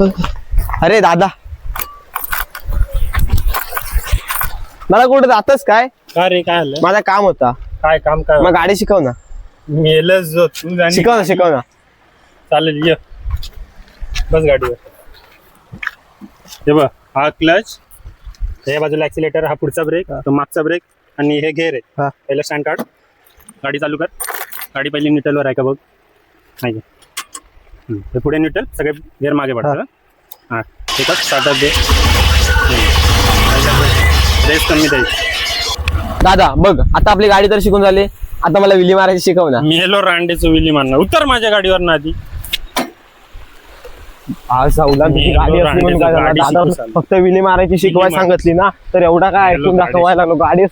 अरे दादा, मला कुठे जातस काय? का रे, काय आलं? माझा काम होता. काय काम? काय मग गाडी शिकव ना. मेलच जो तू जाणी. शिकव ना. चालेल, ये बस गाडीवर. हे बघ, हा क्लच, या बाजूला ऍक्सिलेटर, हा पुढचा ब्रेक, तो मागचा ब्रेक आणि हे गेअर आहे. हा. पहिलं स्टँड काढ, गाडी चालू कर. गाडी पहिली न्यूट्रलवर आहे का बघ. नाही हे पुढे न्यूट्रल, सगळे गेअर मागे पडतात. हा ठीक आहे, स्टार्टर दे. रेस कमी द्यायची. दादा बघ, आता आपली गाडी तर शिकून झाली. आता मला विली मारायची शिकव ना. मेलो रांडेचं विली मारणार. उतर माझ्या गाडीवर ना आधी. गाडी असली म्हणून काय झालं? दादा फक्त विली मारायची शिकवाय सांगितली ना, तर एवढा काय ऐकून दाखवायला गाडी